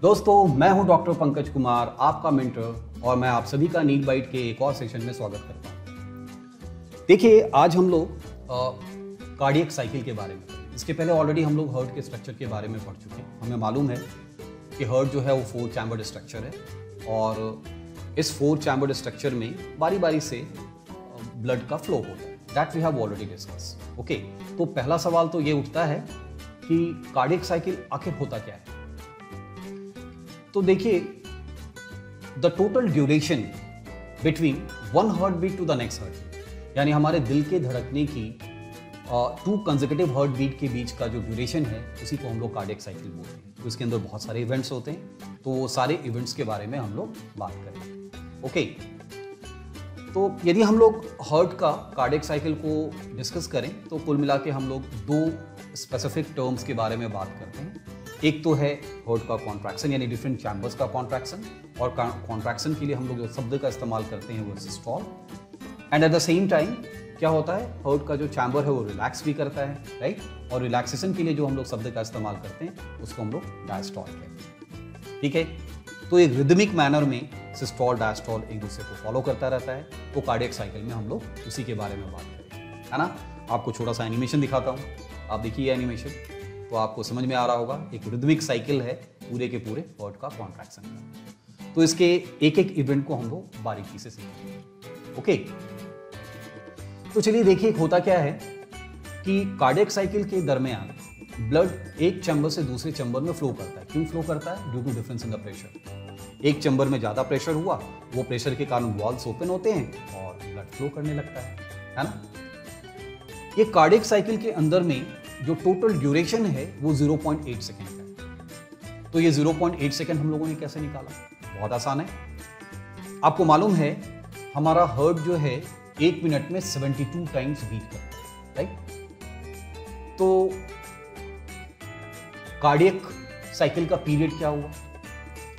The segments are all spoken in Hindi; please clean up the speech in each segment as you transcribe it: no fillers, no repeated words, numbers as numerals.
दोस्तों, मैं हूं डॉक्टर पंकज कुमार, आपका मेंटर, और मैं आप सभी का नीड बाइट के एक और सेशन में स्वागत करता हूं। देखिए, आज हम लोग कार्डियक साइकिल के बारे में पढ़ेंगे। इसके पहले ऑलरेडी हम लोग हार्ट के स्ट्रक्चर के बारे में पढ़ चुके हैं। हमें मालूम है कि हार्ट जो है वो 4 चैम्बर्ड स्ट्रक्चर है और इस 4 चैम्बर्ड स्ट्रक्चर में बारी बारी से ब्लड का फ्लो होता है। That we have already discuss. Okay, तो पहला सवाल तो ये उठता है कि कार्डियक साइकिल आखिर होता क्या है। तो देखिए, the total duration between one heartbeat to the next heart, यानी हमारे दिल के धड़कने की 2 कंसेक्यूटिव हार्ट बीट के बीच का जो ड्यूरेशन है, उसी को हम लोग कार्डियक साइकिल बोलते हैं। तो इसके अंदर बहुत सारे इवेंट्स होते हैं, तो वो सारे इवेंट्स के बारे में हम लोग बात करेंगे। ओके, तो यदि हम लोग हार्ट का कार्डियक साइकिल को डिस्कस करें तो कुल मिला के हम लोग 2 स्पेसिफिक टर्म्स के बारे में बात करते हैं। एक तो है हार्ट का कॉन्ट्रैक्शन, यानी डिफरेंट चैम्बर्स का कॉन्ट्रैक्शन, और कॉन्ट्रैक्शन के लिए हम लोग जो शब्द का इस्तेमाल करते हैं वो systole. And at the same time क्या होता है, हार्ट का जो चैम्बर है वो रिलैक्स भी करता है, राइट। और रिलैक्सेशन के लिए जो हम लोग शब्द का इस्तेमाल करते हैं उसको हम लोग डायस्टोल कहते हैं। ठीक है, तो एक रिदमिक मैनर में सिस्टोल डायस्टोल एक दूसरे को फॉलो करता रहता है। तो कार्डियक साइकिल में हम लोग उसी के बारे में बात करेंगे, है ना। आपको छोटा सा एनिमेशन दिखाता हूँ, आप देखिए एनिमेशन, तो आपको समझ में आ रहा होगा। एक रिदमिक साइकिल है पूरे के पूरे हार्ट का कॉन्ट्रैक्शन का। तो इसके एक एक इवेंट को हम लोग बारीकी से सीखेंगे। ओके, तो चलिए देखिए होता क्या है कि कार्डियक साइकिल के दरमियान ब्लड एक चैम्बर से दूसरे चैम्बर में फ्लो करता है। क्यों फ्लो करता है? Due to difference in the pressure. एक चैम्बर में ज्यादा प्रेशर हुआ, वो प्रेशर के कारण वॉल्व्स ओपन होते हैं और ब्लड फ्लो करने लगता है ना। ये कार्डियक साइकिल के अंदर में जो टोटल ड्यूरेशन है वो 0.8 सेकेंड का है। तो ये 0.8 सेकेंड हम लोगों ने कैसे निकाला? बहुत आसान है। आपको मालूम है हमारा हार्ट जो है 1 मिनट में 72 टाइम्स बीट करता है, राइट। तो कार्डियक साइकिल का पीरियड क्या हुआ?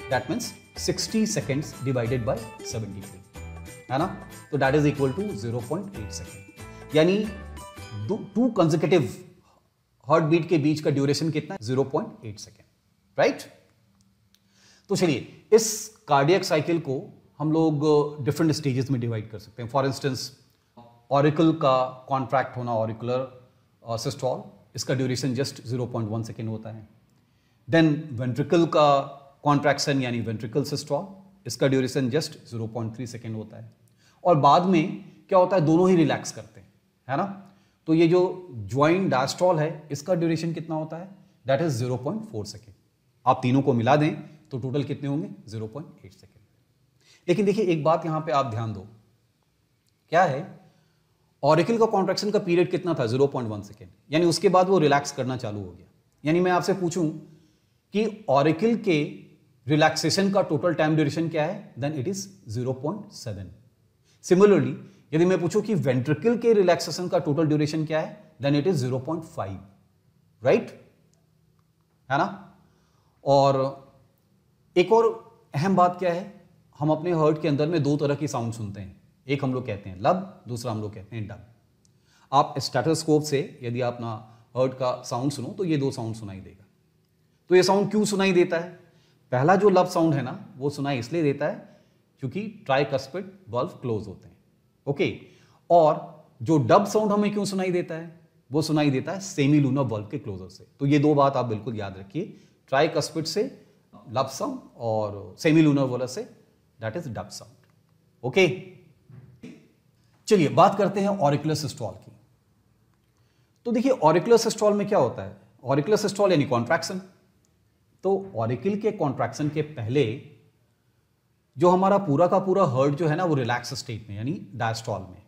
That means 60 seconds divided by 73, है ना। तो that is equal to 0.8 second, यानी 2 कंसेक्यूटिव हार्ट बीट के बीच का ड्यूरेशन कितना है? 0.8 सेकेंड, राइट। तो चलिए इस कार्डियक साइकिल को हम लोग डिफरेंट स्टेजेस में डिवाइड कर सकते हैं। फॉर इंस्टेंस, ऑरिकल का कॉन्ट्रैक्ट होना, ऑरिकुलर सिस्टोल, इसका ड्यूरेशन जस्ट 0.1 सेकेंड होता है। देन वेंट्रिकल का कॉन्ट्रैक्शन यानी वेंट्रिकल सिस्टोल, इसका ड्यूरेशन जस्ट 0.3 सेकेंड होता है। और बाद में क्या होता है, दोनों ही रिलैक्स करते हैं, है ना। तो ये जो ज्वाइंट डायस्टोल है इसका ड्यूरेशन कितना होता है? That is 0.4 second. आप तीनों को मिला दें तो टोटल कितने होंगे? 0.8 सेकेंड। लेकिन देखिए एक बात यहां पे आप ध्यान दो, क्या है, ऑरिकल का कॉन्ट्रैक्शन का पीरियड कितना था? 0.1 सेकेंड, यानी उसके बाद वो रिलैक्स करना चालू हो गया। यानी मैं आपसे पूछूं कि ऑरिकल के रिलैक्सेशन का टोटल टाइम ड्यूरेशन क्या है? Then it is 0.7। सिमिलरली यदि मैं पूछूं कि वेंट्रिकल के रिलैक्सेशन का टोटल ड्यूरेशन क्या है? देन इट इज 0.5, राइट, है ना। और एक और अहम बात क्या है, हम अपने हार्ट के अंदर में 2 तरह की साउंड सुनते हैं। एक हम लोग कहते हैं लब, दूसरा हम लोग कहते हैं डब। आप स्टेथोस्कोप से यदि आप ना हार्ट का साउंड सुनो तो ये 2 साउंड सुनाई देगा। तो ये साउंड क्यों सुनाई देता है? पहला जो लब साउंड है ना, वो सुनाई इसलिए देता है क्योंकि ट्राइकस्पिड वाल्व क्लोज होते हैं। ओके, और जो डब साउंड हमें क्यों सुनाई देता है? वो सुनाई देता है सेमी लूनर वाल्व के क्लोजर से। तो ये 2 बात आप बिल्कुल याद रखिए, ट्राइकस्पिड से लब साउंड और semi lunar valve say that is dub sound. Okay, चलिए बात करते हैं ऑरिकुलर सिस्टोल की। तो देखिए ऑरिकुलर सिस्टोल में क्या होता है? ऑरिकुलर सिस्टोल यानी कॉन्ट्रैक्शन। तो ऑरिकल के कॉन्ट्रैक्शन के पहले जो हमारा पूरा का पूरा हार्ट जो है ना वो रिलैक्स स्टेट में यानी डायस्टोल में।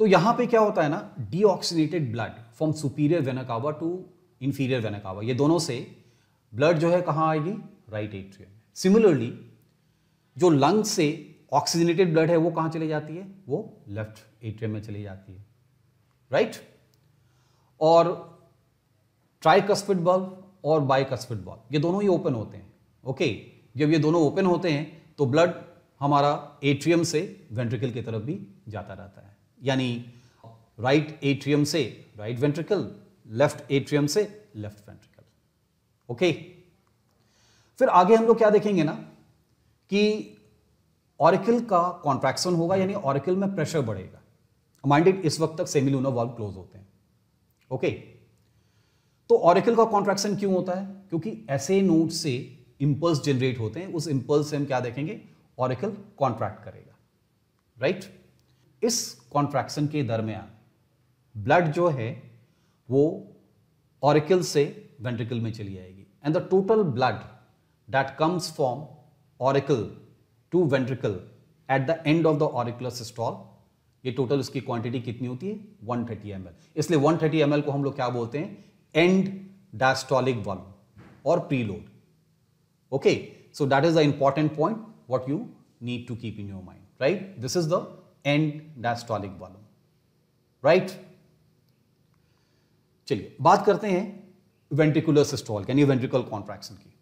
तो यहां पे क्या होता है ना, deoxygenated blood from superior vena cava to inferior vena cava, ये दोनों से ब्लड जो है कहां आएगी? राइट एट्रियम में। सिमिलरली जो लंग से ऑक्सीजनेटेड ब्लड है वो कहां चली जाती है? वो लेफ्ट एट्रियम में चली जाती है, राइट। और ट्राइकस्पिड वाल्व और बाइकस्पिड वाल्व ये दोनों ही ओपन होते हैं। ओके, जब ये दोनों ओपन होते हैं तो ब्लड हमारा एट्रियम से वेंट्रिकल की तरफ भी जाता रहता है, यानी राइट एट्रियम से राइट वेंट्रिकल, लेफ्ट एट्रियम से लेफ्ट वेंट्रिकल। ओके, फिर आगे हम लोग क्या देखेंगे ना कि ऑरिकल का कॉन्ट्रैक्शन होगा, यानी ऑरिकल में प्रेशर बढ़ेगा। माइंडेड इस वक्त तक सेमीलूनर वाल्व क्लोज होते हैं। ओके, तो ऑरिकल का कॉन्ट्रैक्शन क्यों होता है? क्योंकि ऐसे नोड से इंपल्स जनरेट होते हैं, उस इंपल्स से हम क्या देखेंगे, ऑरिकल कॉन्ट्रैक्ट करेगा, राइट? इस कॉन्ट्रैक्शन के दरमियान ब्लड जो है वो ऑरिकल से वेंट्रिकल में चली जाएगी, and the total blood that comes from auricle to ventricle at the end of the auricular systole, ये टोटल उसकी क्वांटिटी कितनी होती है, 130 ml। इसलिए 130 ml को हम लोग क्या बोलते हैं, एंड डायस्टोलिक वॉल्यूम और preload. Okay, so that is the important point what you need to keep in your mind, right? This is the end diastolic volume, right? चलिए बात करते हैं वेंट्रिकुलर सिस्टोल यानी वेंट्रिकल कॉन्ट्रैक्शन की।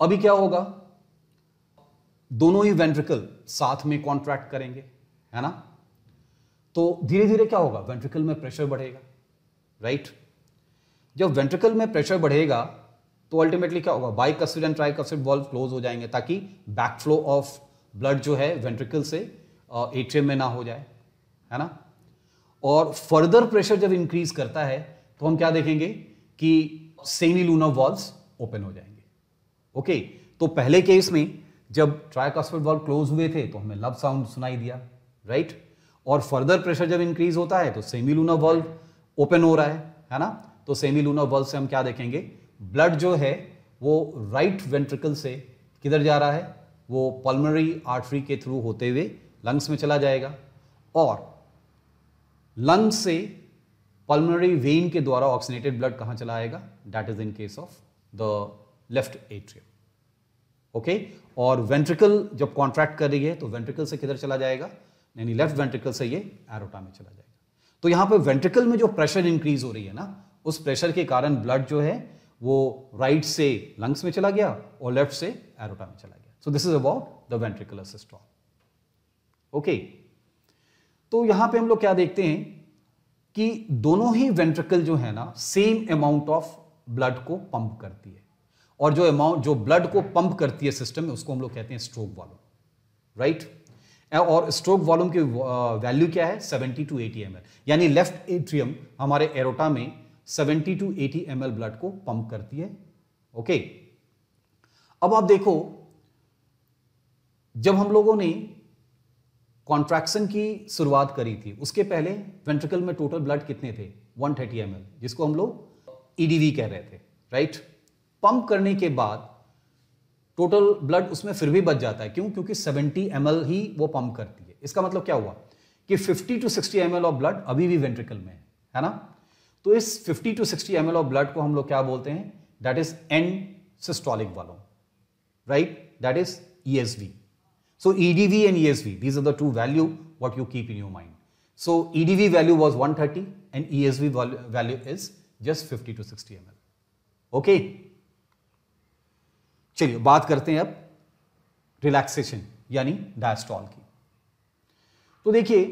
अभी क्या होगा, दोनों ही वेंट्रिकल साथ में कॉन्ट्रैक्ट करेंगे, है ना? तो धीरे धीरे क्या होगा, वेंट्रिकल में प्रेशर बढ़ेगा, राइट? जब वेंट्रिकल में प्रेशर बढ़ेगा तो अल्टीमेटली क्या होगा, bicuspid and tricuspid valve close हो जाएंगे ताकि बैकफ्लो ऑफ ब्लड जो है वेंट्रिकल से एट्रियम में ना हो जाए, है ना? और फर्दर प्रेशर जब इंक्रीज करता है तो हम क्या देखेंगे कि सेमीलूनर वाल्व्स ओपन हो जाएंगे। ओके, तो पहले केस में जब ट्राइकस्पिड वाल्व क्लोज हुए थे तो हमें लब साउंड सुनाई दिया, राइट? और फर्दर प्रेशर जब इंक्रीज होता है तो सेमीलूनर वाल्व ओपन हो रहा है ना? तो सेमीलूनर वाल्व से हम क्या देखेंगे, ब्लड जो है वो राइट वेंट्रिकल से किधर जा रहा है, वो पल्मोनरी आर्टरी के थ्रू होते हुए लंग्स में चला जाएगा, और लंग्स से पल्मोनरी वेन के द्वारा ऑक्सीनेटेड ब्लड कहां चला आएगा, that is in case of the left atrium. Okay, और वेंट्रिकल जब कॉन्ट्रैक्ट कर रही है तो वेंट्रिकल से किधर चला जाएगा, यानी लेफ्ट वेंट्रिकल से ये एरोटा में चला जाएगा। तो यहां पे वेंट्रिकल में जो प्रेशर इंक्रीज हो रही है ना, उस प्रेशर के कारण ब्लड जो है वो राइट से लंग्स में चला गया और लेफ्ट से एरोटा में चला गया। सो this is about the ventricular systole. Okay, तो यहां पे हम लोग क्या देखते हैं कि दोनों ही वेंट्रिकल जो है ना सेम अमाउंट ऑफ ब्लड को पंप करती है, और जो ब्लड को पंप करती है सिस्टम में उसको हम लोग कहते हैं स्ट्रोक वॉल्यूम, राइट? और स्ट्रोक वॉल्यूम की वैल्यू क्या है, 70 to 80 ml, यानी लेफ्ट एट्रियम हमारे एरोटा में 70 to 80 ml ब्लड को पंप करती है। ओके, अब आप देखो, जब हम लोगों ने कॉन्ट्रैक्शन की शुरुआत करी थी उसके पहले वेंट्रिकल में टोटल ब्लड कितने थे, 130 ml, जिसको हम लोग ईडीवी कह रहे थे, राइट? पंप करने के बाद टोटल ब्लड उसमें फिर भी बच जाता है, क्यों? क्योंकि 70 ml ही वो पंप करती है। इसका मतलब क्या हुआ कि 50 to 60 ml ऑफ ब्लड अभी भी वेंट्रिकल में है ना? तो इस 50 to 60 ml ऑफ ब्लड को हम लोग क्या बोलते हैं, that is and systolic volume, right? That is ESV. So EDV and ESV, these are the two value what you keep in your mind. So EDV value was 130 and ESV value is just 50 to 60 ml. Okay? चलिए बात करते हैं अब रिलैक्सेशन यानी डायस्टॉल की। तो देखिए,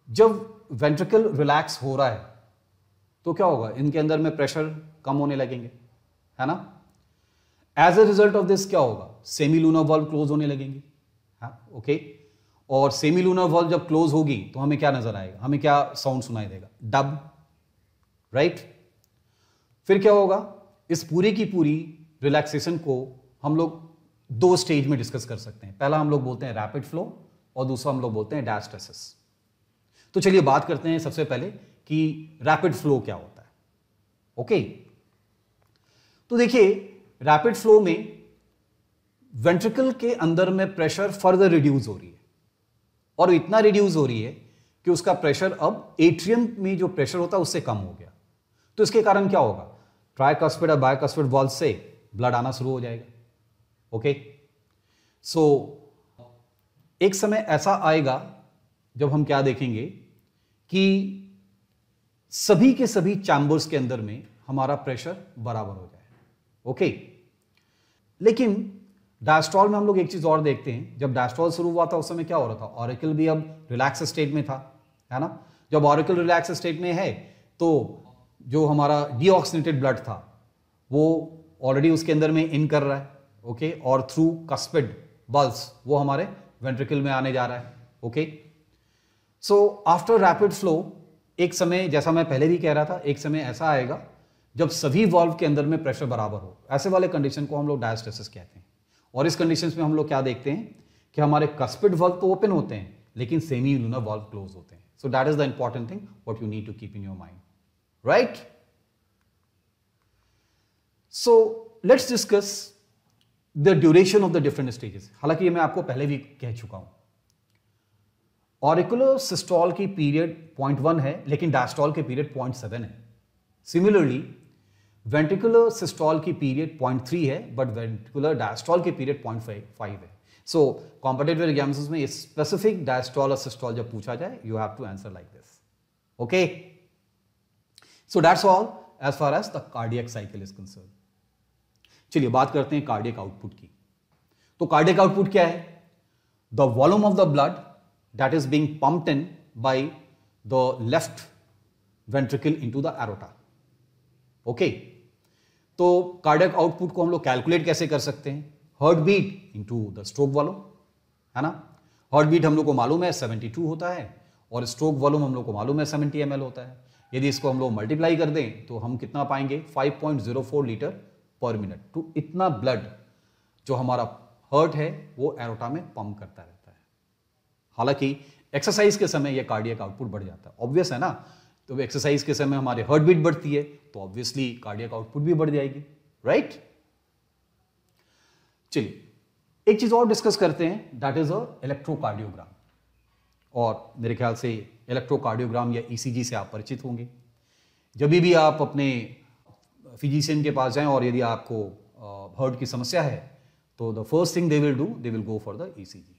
जब वेंट्रिकल रिलैक्स हो रहा है तो क्या होगा, इनके अंदर में प्रेशर कम होने लगेंगे, है ना? As a result of this क्या होगा, सेमीलूनर वाल्व क्लोज होने लगेंगी, हाँ, ओके? और सेमीलूनर वाल्व जब क्लोज होगी तो हमें क्या नजर आएगा, हमें क्या साउंड सुनाई देगा, डब, राइट? फिर क्या होगा, इस पूरी की पूरी रिलैक्सेशन को हम लोग दो स्टेज में डिस्कस कर सकते हैं। पहला हम लोग बोलते हैं रैपिड फ्लो और दूसरा हम लोग बोलते हैं डायस्टेसिस। तो चलिए बात करते हैं सबसे पहले कि रैपिड फ्लो क्या होता है। ओके, तो देखिए रैपिड फ्लो में वेंट्रिकल के अंदर में प्रेशर फर्दर रिड्यूस हो रही है, और इतना रिड्यूस हो रही है कि उसका प्रेशर अब एट्रियम में जो प्रेशर होता है उससे कम हो गया। तो इसके कारण क्या होगा, ट्राइकस्पिड और बाइकस्पिड वाल्व से ब्लड आना शुरू हो जाएगा। ओके, सो एक समय ऐसा आएगा जब हम क्या देखेंगे कि सभी के सभी चैम्बर्स के अंदर में हमारा प्रेशर बराबर हो जाए। ओके, लेकिन डायस्टॉल में हम लोग एक चीज और देखते हैं, जब डायस्टॉल शुरू हुआ था उस समय क्या हो रहा था, ऑरिकल भी अब रिलैक्स स्टेट में था, है ना? जब ऑरिकल रिलैक्स स्टेट में है तो जो हमारा डीऑक्सीनेटेड ब्लड था वो ऑलरेडी उसके अंदर में इन कर रहा है, ओके, और थ्रू कस्पिड बल्स वो हमारे वेंट्रिकल में आने जा रहा है, okay. So after rapid flow एक समय, जैसा मैं पहले भी कह रहा था, एक समय ऐसा आएगा जब सभी वॉल्व के अंदर में प्रेशर बराबर हो। ऐसे वाले कंडीशन को हम लोग डायस्टेसिस कहते हैं। और इस कंडीशंस में हम लोग क्या देखते हैं कि हमारे कस्पिड वॉल्व तो ओपन होते हैं लेकिन सेमी लूनर वॉल्व क्लोज होते हैं। So that is the important thing what you need to keep in your mind, right. So let's discuss the duration of the different stages. हालांकि ये मैं आपको पहले भी कह चुका हूं। ऑरिकुलर सिस्टोल की पीरियड 0.1 है लेकिन डायस्टोल के पीरियड 0.7 है। सिमिलरली वेंट्रिकुलर सिस्टोल की पीरियड 0.3 है बट वेंट्रिकुलर डायस्टोल की पीरियड 0.5 है। सो कॉम्पिटिटिव एग्जाम्स में स्पेसिफिक डायस्टोल और सिस्टोल जब पूछा जाए, you have to answer like this, okay. So that's all as far as the cardiac cycle is concerned. चलिए बात करते हैं कार्डियक आउटपुट की। तो कार्डियक आउटपुट क्या है? The volume of the blood that is being pumped in by the left ventricle into the aorta, okay। तो कार्डियक आउटपुट को हम लोग कैलकुलेट कैसे कर सकते हैं? Heart beat into the stroke volume, है ना। हार्ट बीट हम लोग को मालूम है 72 होता है और स्ट्रोक वॉल्यूम हम लोग को मालूम है 70 ml होता है। यदि इसको हम लोग मल्टीप्लाई कर दें तो हम कितना पाएंगे? 5.04 लीटर पर मिनट। तो इतना ब्लड जो हमारा हार्ट है वो एरोटा में पंप करता रहता है। हालांकि एक्सरसाइज के समय यह कार्डियक आउटपुट बढ़ जाता है, ऑब्वियस है ना। तो एक्सरसाइज के समय हमारे हार्ट बीट बढ़ती है तो ऑब्वियसली कार्डियक आउटपुट भी बढ़ जाएगी, राइट। चलिए एक चीज और डिस्कस करते हैं, दैट इज अ इलेक्ट्रोकार्डियोग्राम। और मेरे ख्याल से इलेक्ट्रोकार्डियोग्राम या ईसीजी से आप परिचित होंगे। जब भी आप अपने फिजिशियन के पास जाएं और यदि आपको हार्ट की समस्या है तो the first thing they will do, they will go for the ECG.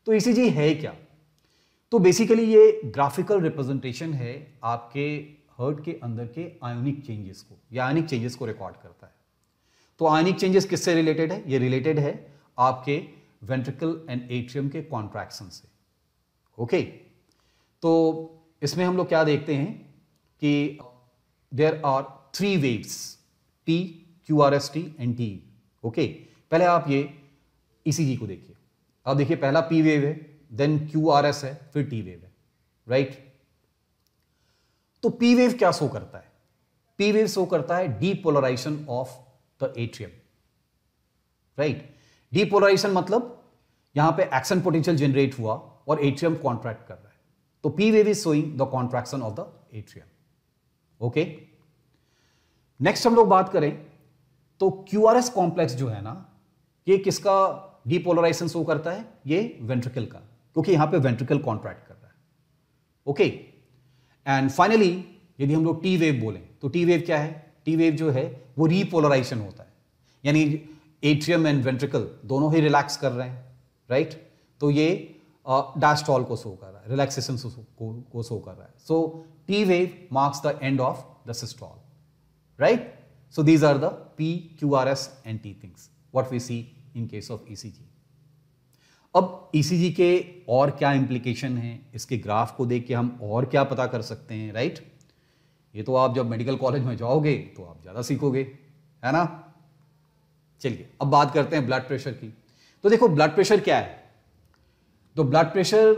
तो ईसीजी है क्या? तो बेसिकली ये ग्राफिकल रिप्रेजेंटेशन है आपके हार्ट के अंदर के आयोनिक चेंजेस को, या आयोनिक चेंजेस को रिकॉर्ड करता है। तो आयोनिक चेंजेस किससे रिलेटेड है? ये रिलेटेड है आपके वेंट्रिकल एंड एट्रियम के कॉन्ट्रैक्शन से, ओके। तो इसमें हम लोग क्या देखते हैं कि there are 3 waves, T, QRST and T, okay. पहले आप ये ईसीजी को देखिए। अब देखिए पहला P वेव है, देन QRS है, फिर T वेव है, राइट। तो P वेव क्या शो करता है? P वेव शो करता है depolarization of the atrium, right. Depolarization मतलब यहां पे एक्शन पोटेंशियल जनरेट हुआ और एट्रियम कॉन्ट्रैक्ट कर रहा है। तो P wave is showing the contraction of the atrium, okay. Next हम लोग बात करें तो QRS कॉम्प्लेक्स जो है ना, ये किसका डीपोलराइजेशन शो करता है? ये वेंट्रिकल का, क्योंकि यहां पे वेंट्रिकल कॉन्ट्रैक्ट कर रहा है, ओके। एंड फाइनली यदि हम लोग टी वेव बोलें तो टी वेव क्या है? टी वेव जो है वो रीपोलराइजेशन होता है, यानी एट्रियम एंड वेंट्रिकल दोनों ही रिलैक्स कर रहे हैं, राइट। तो ये डायस्टोल को शो कर रहा है, रिलैक्सेशन को शो कर रहा है। So T wave marks the end of the systole, right. So these are the P, QRS and T things what we see in case of ECG. अब ईसीजी के और क्या इंप्लीकेशन हैं, इसके ग्राफ को देख के हम और क्या पता कर सकते हैं, राइट। ये तो आप जब मेडिकल कॉलेज में जाओगे तो आप ज्यादा सीखोगे, है ना। चलिए अब बात करते हैं ब्लड प्रेशर की। तो देखो ब्लड प्रेशर क्या है? तो blood pressure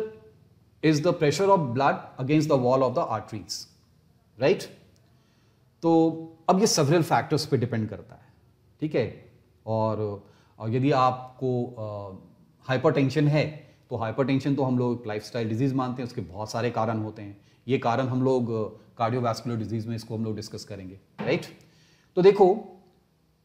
is the pressure of blood against the wall of the arteries, right. तो अब ये सेवरल फैक्टर्स पे डिपेंड करता है, ठीक है। और यदि आपको हाइपरटेंशन है तो हाइपरटेंशन तो हम लोग लाइफस्टाइल डिजीज मानते हैं, उसके बहुत सारे कारण होते हैं। ये कारण हम लोग कार्डियोवैस्कुलर डिजीज में इसको हम लोग डिस्कस करेंगे, राइट। तो देखो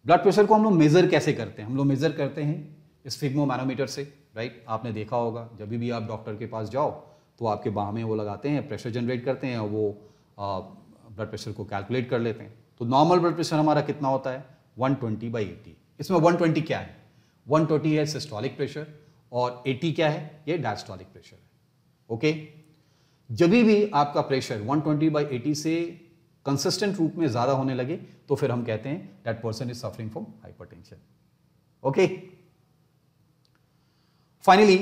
ब्लड प्रेशर को हम लोग मेजर कैसे करते हैं? हम लोग मेजर करते हैं स्फिग्मोमैनोमीटर से, राइट। आपने देखा होगा जब भी आप डॉक्टर के पास जाओ तो आपके बाह में वो लगाते हैं, प्रेशर जनरेट करते हैं और वो ब्लड प्रेशर को कैलकुलेट कर लेते हैं। तो नॉर्मल ब्लड प्रेशर हमारा कितना होता है? 120/80। इसमें 120 क्या है? 120 है सिस्टोलिक प्रेशर और 80 क्या है? ये डायस्टोलिक प्रेशर है, ओके। जब भी आपका प्रेशर 120/80 से कंसिस्टेंट रूप में ज्यादा होने लगे तो फिर हम कहते हैं that person is suffering from hypertension, okay. Finally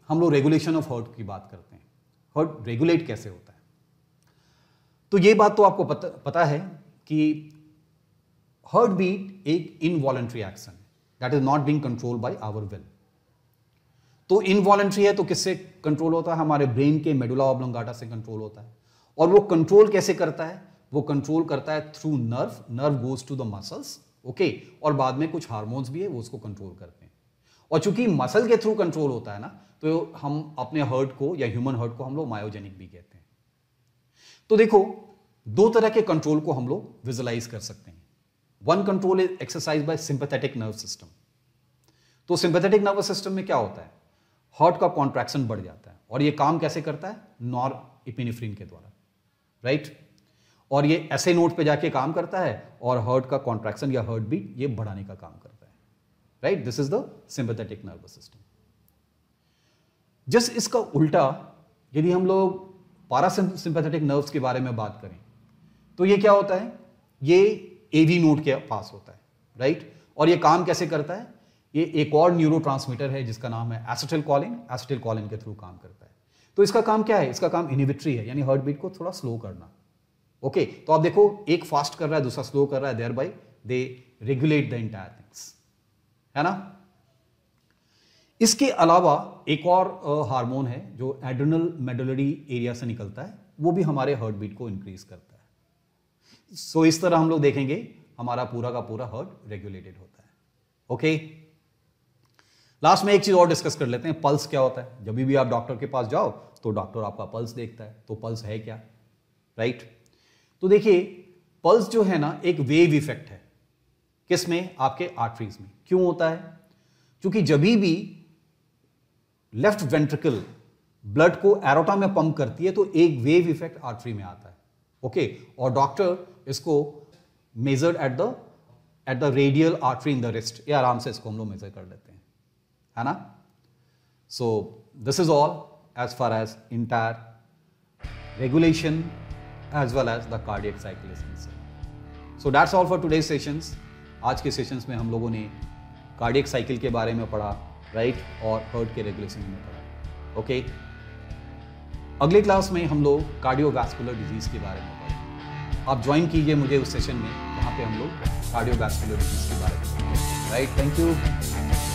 हम लोग रेगुलेशन ऑफ हार्ट की बात करते हैं। हार्ट रेगुलेट कैसे होता है? तो ये बात तो आपको पता है कि हार्ट बीट एक इनवॉलंटरी एक्शन है, that is not being controlled by our will. तो इनवॉलंटरी है तो किससे कंट्रोल होता है? हमारे ब्रेन के मेडुला ऑब्लोंगाटा से कंट्रोल होता है। और वो कंट्रोल कैसे करता है? वो कंट्रोल करता है through nerve, nerve goes to the muscles, okay, और बाद में कुछ हार्मोन्स भी है वो उसको कंट्रोल करते हैं। और चूंकि मसल के थ्रू कंट्रोल होता है ना, तो हम अपने हार्ट को या ह्यूमन हार्ट को हम लोग मायोजेनिक भी कहते हैं। तो देखो, दो तरह के कंट्रोल को हम लोग विजुलाइज कर सकते हैं। One control is exercise by sympathetic nerve system. तो सिंपैथेटिक नर्वस सिस्टम में क्या होता है? हार्ट का कॉन्ट्रैक्शन बढ़ जाता है, और ये काम कैसे करता है? नॉरएपिनेफ्रिन के द्वारा, राइट? और ये ऐसे नोट पे जाके काम करता है और हार्ट का कॉन्ट्रैक्शन या हार्ट बीट ये बढ़ाने का काम करता है, right? This is the sympathetic nervous system. Just इसका उल्टा यदि हम लोग पैरासिम्पैथेटिक नर्व्स के बारे में बात करें तो ये क्या होता है? ये एवी नोड के पास होता है, राइट? और ये काम कैसे करता है? ये एक और न्यूरोट्रांसमीटर है जिसका नाम है एसिटिलकोलिन, एसिटिलकोलिन के थ्रू काम करता है। तो इसका काम क्या है? इसका काम इनहिबिटरी है, यानी हार्ट बीट को थोड़ा स्लो करना, ओके? तो आप देखो, एक फास्ट कर रहा है, दूसरा स्लो कर रहा है, thereby they regulate the entire things, है ना? इसके अलावा एक और हार्मोन है जो एड्रेनल मेडुलरी एरिया से निकलता है, वो भी हमारे हार्ट बीट को इंक्रीज करता है। सो इस तरह हम लोग देखेंगे हमारा पूरा का पूरा हार्ट रेगुलेटेड होता है, ओके? लास्ट में एक चीज और डिस्कस कर लेते हैं, पल्स क्या होता है। जब भी आप डॉक्टर के पास जाओ तो डॉक्टर आपका पल्स देखता है, तो पल्स है क्या, राइट? तो देखिए, पल्स जो है ना एक वेव इफेक्ट है। किसमें? आपके आर्टरीज में। क्यों होता है? क्योंकि जब भी लेफ्ट वेंट्रिकल ब्लड को एरोटा में पंप करती है तो एक वेव इफेक्ट आर्टरी में आता है, ओके? और डॉक्टर इसको measured at the radial artery in the wrist, ये आराम से इसको हम लोग मेजर कर लेते हैं, है ना? So this is all as far as entire regulation as well as the cardiac cycle is concerned. So that's all for today's sessions. आज के सेशंस में हम लोगों ने कार्डियक साइकिल के बारे में पढ़ा, राइट? और हार्ट के रेगुलेशन में पढ़ा, ओके? अगले क्लास में हम लोग कार्डियोवैस्कुलर डिजीज के बारे में पढ़ेंगे। आप ज्वाइन कीजिए मुझे उस सेशन में जहाँ पे हम लोग कार्डियोवैस्कुलर डिजीज के बारे में पढ़ेंगे, राइट? Thank you.